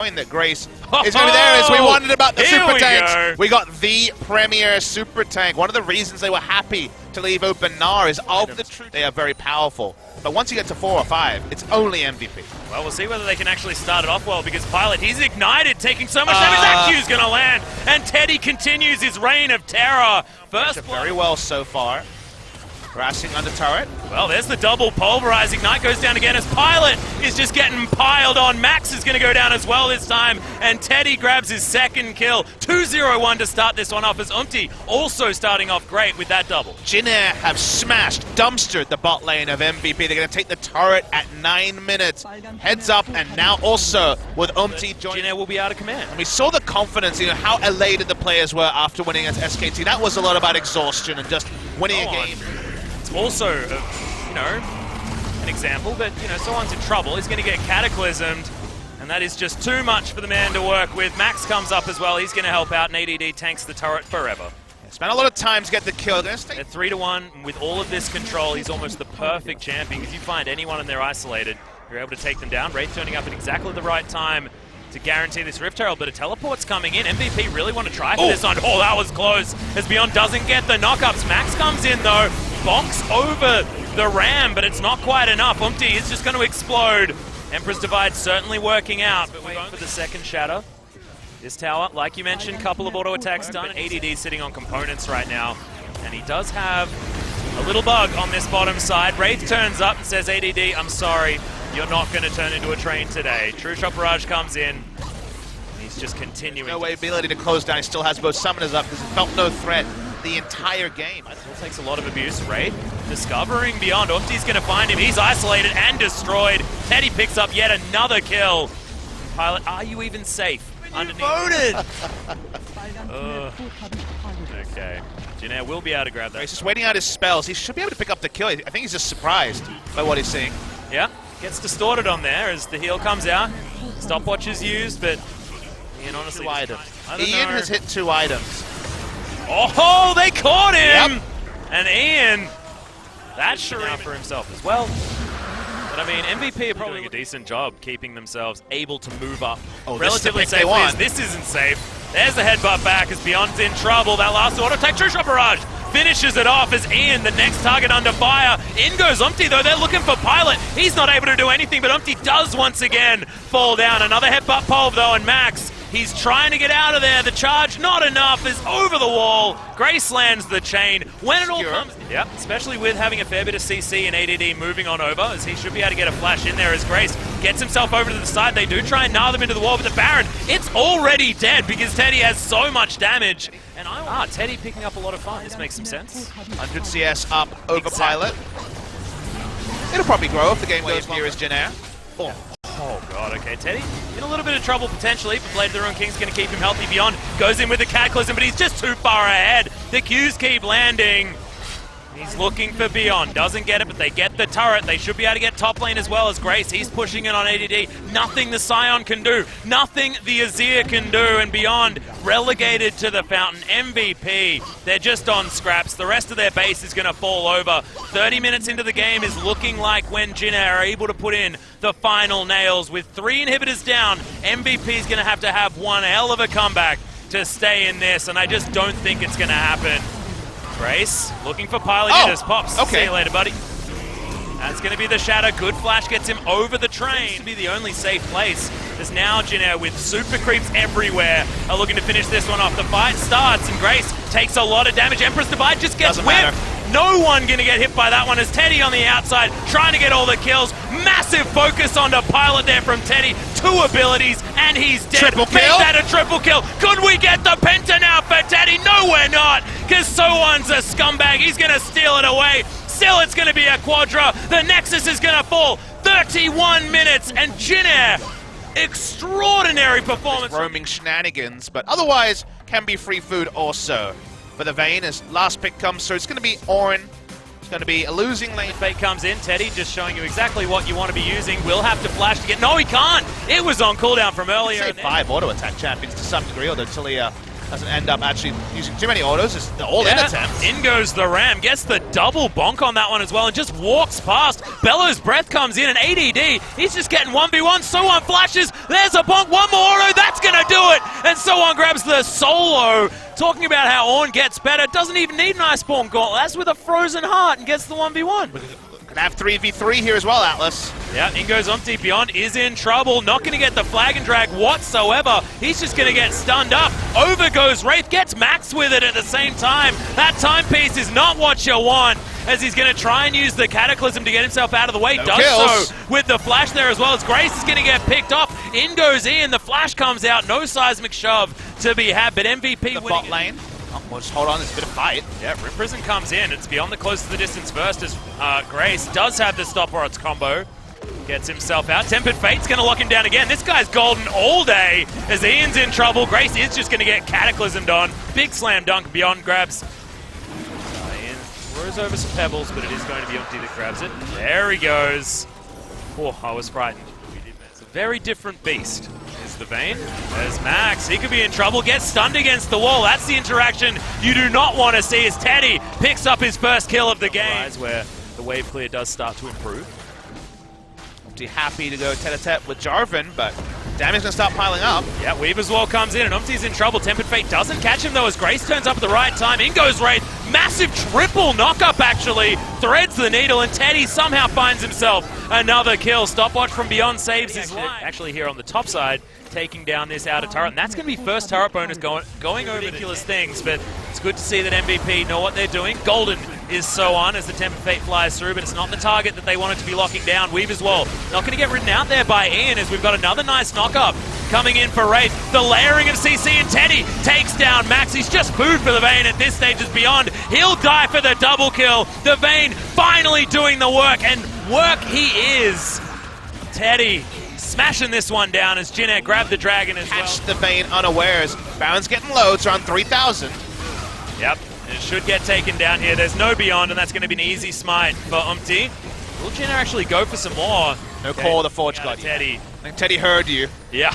That Grace is going to be there as we wondered about the super tanks. We got the premier super tank. One of the reasons they were happy to leave open Gnar is of the truth. They are very powerful. But once you get to 4 or 5, it's only MVP. Well, we'll see whether they can actually start it off well, because Pilot, he's ignited, taking so much damage. That Q's going to land, and Teddy continues his reign of terror. First very well so far. Crashing under turret. Well, there's the double pulverize. Ignite goes down again as Pilot is just getting piled on. Max is going to go down as well this time, and Teddy grabs his second kill. 2-0-1 to start this one off, as Umti also starting off great with that double. Jinair have smashed, dumpstered the bot lane of MVP. They're going to take the turret at 9 minutes. Heads up, and now also with Umti joining. Jinair will be out of command. And we saw the confidence, how elated the players were after winning against SKT. That was a lot about exhaustion and just winning a game. Also, an example, but, someone's in trouble. He's going to get cataclysmed, and that is just too much for the man to work with. Max comes up as well. He's going to help out, and ADD tanks the turret forever. Spent a lot of time to get the kill. At 3-1, with all of this control, he's almost the perfect champion, because you find anyone and they're isolated, you're able to take them down. Wraith turning up at exactly the right time to guarantee this Rift Herald, but a teleport's coming in. MVP really want to try for this one. Oh, that was close, as Beyond doesn't get the knockups. Max comes in, though. Bonks over the ram, but it's not quite enough. Umti is just going to explode. Emperor's Divide certainly working out, but we're going for the second shatter. This tower, like you mentioned, couple of auto attacks done. ADD sitting on components right now, and he does have a little bug on this bottom side. Wraith turns up and says, ADD, I'm sorry, you're not going to turn into a train today. True Shot Barrage comes in. He's just continuing. No way ability to close down. He still has both summoners up because he felt no threat the entire game. It still takes a lot of abuse. Wraith discovering Beyond. Umti's going to find him. He's isolated and destroyed. Teddy picks up yet another kill. Pilot, are you even safe? Voted! Okay. Jinair will be able to grab that. He's just waiting out his spells. He should be able to pick up the kill. I think he's just surprised by what he's seeing. Yeah, gets distorted on there as the heal comes out. Stopwatch is used, but Ian honestly... 2 items. Ian has hit 2 items. Oh, they caught him! Yep. And Ian, that's Shireen for himself as well. But I mean, MVP are probably doing a decent job keeping themselves able to move up relatively safely, as this isn't safe. There's the headbutt back as Beyond's in trouble. That last auto attack, True Shot Barrage finishes it off as Ian, the next target under fire. In goes Umti, though. They're looking for Pilot. He's not able to do anything, but Umti does once again fall down. Another headbutt pulve, though, and Max, he's trying to get out of there. The charge, not enough, is over the wall. Grace lands the chain. When it all comes... Yeah, especially with having a fair bit of CC and ADD moving on over, as he should be able to get a flash in there as Grace gets himself over to the side. They do try and nail them into the wall, but the Baron, it's already dead because Teddy has so much damage. And Teddy picking up a lot of fun. This makes some sense. 100 CS up over Pilot. It'll probably grow if the game goes near as Jinair. Oh god, okay, Teddy in a little bit of trouble potentially, but Blade of the Ruined King's going to keep him healthy. Beyond goes in with the Cataclysm, but he's just too far ahead. The Qs keep landing. He's looking for Beyond, doesn't get it, but they get the turret. They should be able to get top lane as well as Grace. He's pushing it on ADD. Nothing the Scion can do, nothing the Azir can do, and Beyond relegated to the fountain. MVP, they're just on scraps. The rest of their base is going to fall over. 30 minutes into the game is looking like when Jinair are able to put in the final nails. With 3 inhibitors down, MVP is going to have one hell of a comeback to stay in this, and I just don't think it's going to happen. Grace looking for Pilot hitters. Pops. Okay. See you later, buddy. That's going to be the shatter. Good flash gets him over the train. To be the only safe place. There's now Jinair with super creeps everywhere are looking to finish this one off. The fight starts and Grace takes a lot of damage. Empress Divide just gets whipped. No one going to get hit by that one as Teddy on the outside trying to get all the kills. Massive focus onto Pilot there from Teddy. 2 abilities and he's dead. Triple kill. Make that a triple kill. Could we get the penta now for Teddy? No, we're not, because someone's a scumbag. He's going to steal it away. Still, it's going to be a quadra. The Nexus is going to fall. 31 minutes and Jinair, extraordinary performance. Roaming shenanigans, but otherwise can be free food also. For the Vayne, as last pick comes through, it's going to be Orin. It's going to be a losing lane. Fate comes in. Teddy just showing you exactly what you want to be using. Will have to flash to get... No, he can't. It was on cooldown from earlier. 5 auto attack champions to some degree, although Talia doesn't end up actually using too many autos. It's the all-in attempt. In goes the Ram, gets the double bonk on that one as well, and just walks past. Bellows Breath comes in, and ADD, he's just getting 1v1. So1 flashes, there's a bonk, one more auto, that's gonna do it! And So1 grabs the solo. Talking about how Ornn gets better, doesn't even need an Iceborne Gauntlet. That's with a frozen heart and gets the 1v1. Gonna have 3v3 here as well, Atlas. Yeah, in goes Umpty. Beyond is in trouble. Not going to get the flag and drag whatsoever. He's just going to get stunned up. Over goes Wraith. Gets Max with it at the same time. That timepiece is not what you want, as he's going to try and use the Cataclysm to get himself out of the way. No Does kills. so with the flash there as well, as Grace is going to get picked off. In goes Ian. The flash comes out. No seismic shove to be had, but MVP The winning bot lane. Oh, we'll just hold on, there's a bit of fight. Yeah, Rip Prison comes in. It's beyond the close to the distance first, as Grace does have the stop or its combo. Gets himself out. Tempered Fate's going to lock him down again. This guy's golden all day as Ian's in trouble. Grace is just going to get cataclysmed on. Big slam dunk. Beyond grabs. Ian throws over some pebbles, but it is going to be Umpty that grabs it. There he goes. Oh, I was frightened. It's a very different beast. Is the Vayne. There's Max. He could be in trouble. Gets stunned against the wall. That's the interaction you do not want to see as Teddy picks up his first kill of the game. Where the wave clear does start to improve. Happy to go tete-a-tete with Jarvan, but damage gonna start piling up. Yeah, Weaver's Wall comes in and Umpty's in trouble. Tempered Fate doesn't catch him though as Grace turns up at the right time. In goes Wraith. Massive triple knock-up actually. Threads the needle and Teddy somehow finds himself another kill. Stopwatch from Beyond saves his life. Actually here on the top side, taking down this outer turret. And that's going to be first turret bonus going over ridiculous things, but it's good to see that MVP know what they're doing. Golden is so on as the Tempered Fate flies through, but it's not the target that they wanted to be locking down. Weaver's Wall not going to get ridden out there by Ian as we've got another nice knock-up coming in for Wraith. The layering of CC and Teddy takes down Max. He's just food for the Vayne at this stage as Beyond. He'll die for the double kill. The Vayne finally doing the work, and work he is. Teddy smashing this one down as Jin Air grabbed the dragon as well. Catch the Vayne unawares. Baron's getting low, it's around 3,000. Yep, and it should get taken down here. There's no Beyond, and that's going to be an easy smite for Umpty. Will Jin Air actually go for some more? No call, the Forge God. Teddy. I think Teddy heard you. Yeah.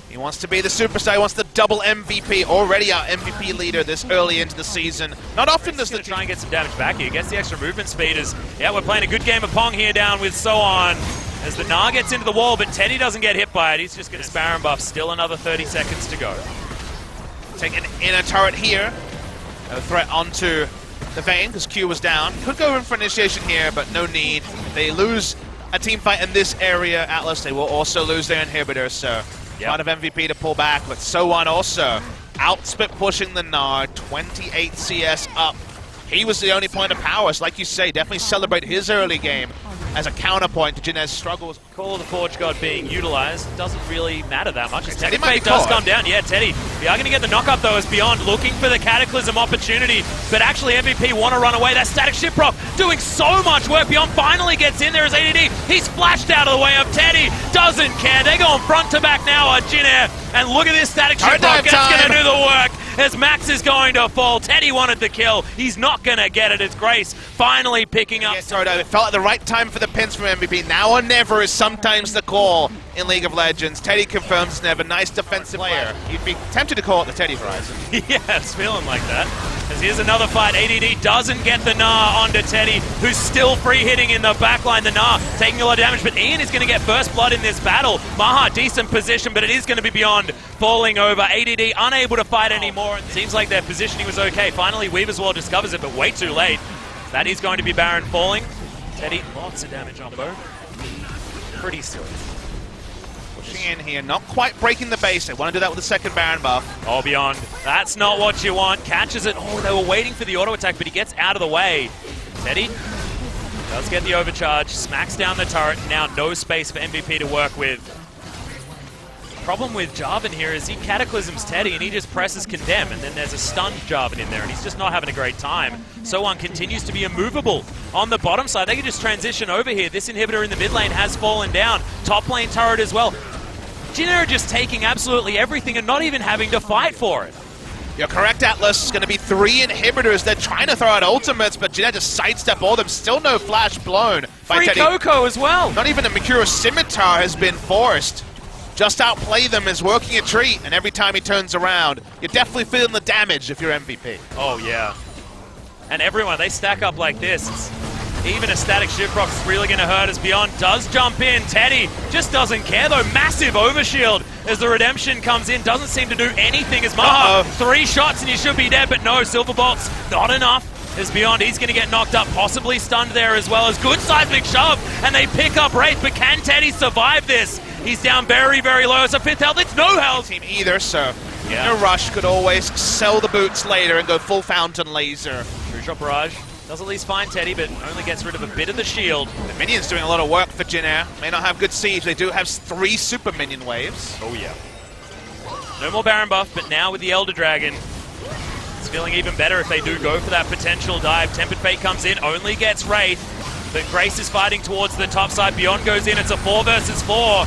He wants to be the superstar, he wants the double MVP, already our MVP leader this early into the season. Not often does the try and get some damage back here. Gets the extra movement speed as, yeah, we're playing a good game of Pong here down with So1. As the Gnar gets into the wall, but Teddy doesn't get hit by it. He's just going to Baron buff. Still another 30 seconds to go. Take an inner turret here. No threat onto the Vayne because Q was down. Could go in for initiation here, but no need. They lose a team fight in this area, Atlas. They will also lose their inhibitor, so part of MVP to pull back. But So1 also outspit pushing the Gnar. 28 CS up. He was the only point of power, so like you say, definitely celebrate his early game as a counterpoint to Jin Air's struggles. Call of the Forge God being utilized doesn't really matter that much. As Teddy Tempered Fate does come down. Yeah, Teddy. We are going to get the knock-up though as Beyond looking for the Cataclysm opportunity, but actually MVP want to run away. That static ship prop doing so much work. Beyond finally gets in there as ADD. He's flashed out of the way of Teddy. Doesn't care. They're going front to back now at Jin Air. And look at this static ship prop. It's going to do the work as Max is going to fall. Teddy wanted the kill. He's not going to get it. It's Grace finally picking up. It felt like the right time for the pins from MVP. Now or never is sometimes the call in League of Legends. Teddy confirms it's never. Nice defensive player. You'd be tempted to call it the Teddy Horizon. Yeah, it's feeling like that. As here's another fight. ADD doesn't get the Gnar onto Teddy, who's still free hitting in the backline. The Gnar taking a lot of damage, but Ian is going to get first blood in this battle. Maha, decent position, but it is going to be Beyond falling over. ADD unable to fight anymore. It seems like their positioning was okay. Finally, Weaver's Wall discovers it, but way too late. That is going to be Baron falling. Teddy, lots of damage on Bo. Pretty silly. Pushing in here, not quite breaking the base. They want to do that with the second Baron buff. Oh, Beyond. That's not what you want. Catches it. Oh, they were waiting for the auto attack, but he gets out of the way. Teddy does get the overcharge, smacks down the turret. Now no space for MVP to work with. Problem with Jarvan here is he cataclysms Teddy and he just presses Condemn, and then there's a stunned Jarvan in there and he's just not having a great time. So1 continues to be immovable on the bottom side. They can just transition over here. This inhibitor in the mid lane has fallen down. Top lane turret as well. Jin Air just taking absolutely everything and not even having to fight for it. You're correct, Atlas. It's going to be 3 inhibitors. They're trying to throw out ultimates, but Jin Air just sidestep all of them. Still no flash blown by Free Teddy. Coco as well. Not even a Mikuro Scimitar has been forced. just outplay them is working a treat, and every time he turns around, you're definitely feeling the damage if you're MVP. Oh, yeah. And everyone, they stack up like this. Even a static shift proc is really going to hurt as Beyond does jump in. Teddy just doesn't care, though. Massive overshield as the redemption comes in. Doesn't seem to do anything as Maha. 3 shots and he should be dead, but no, Silverbolt's not enough. As Beyond, he's going to get knocked up, possibly stunned there as well. As good seismic shove, and they pick up Wraith, but can Teddy survive this? He's down very, very low. It's a 5th health. It's no health. Team either, so no rush, could always sell the boots later and go full fountain laser. True shot barrage. Does at least find Teddy, but only gets rid of a bit of the shield. The minions doing a lot of work for Jin Air. May not have good siege. They do have 3 super minion waves. Oh, yeah. No more Baron buff, but now with the Elder Dragon, it's feeling even better if they do go for that potential dive. Tempered Fate comes in, only gets Wraith, but Grace is fighting towards the top side. Beyond goes in. It's a 4 versus 4.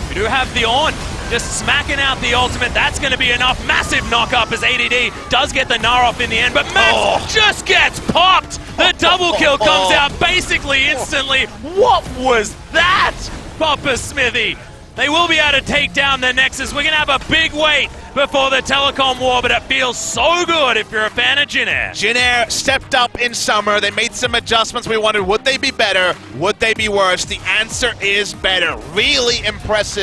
We do have the Ornn just smacking out the ultimate. That's going to be enough. Massive knock-up as ADD does get the Gnar off in the end, but Max just gets popped. The double kill comes out basically instantly. What was that, Papa Smithy? They will be able to take down the Nexus. We're going to have a big wait before the telecom war, but it feels so good if you're a fan of Jin Air. Jin Air stepped up in summer. They made some adjustments. We wondered, would they be better? Would they be worse? The answer is better. Really impressive.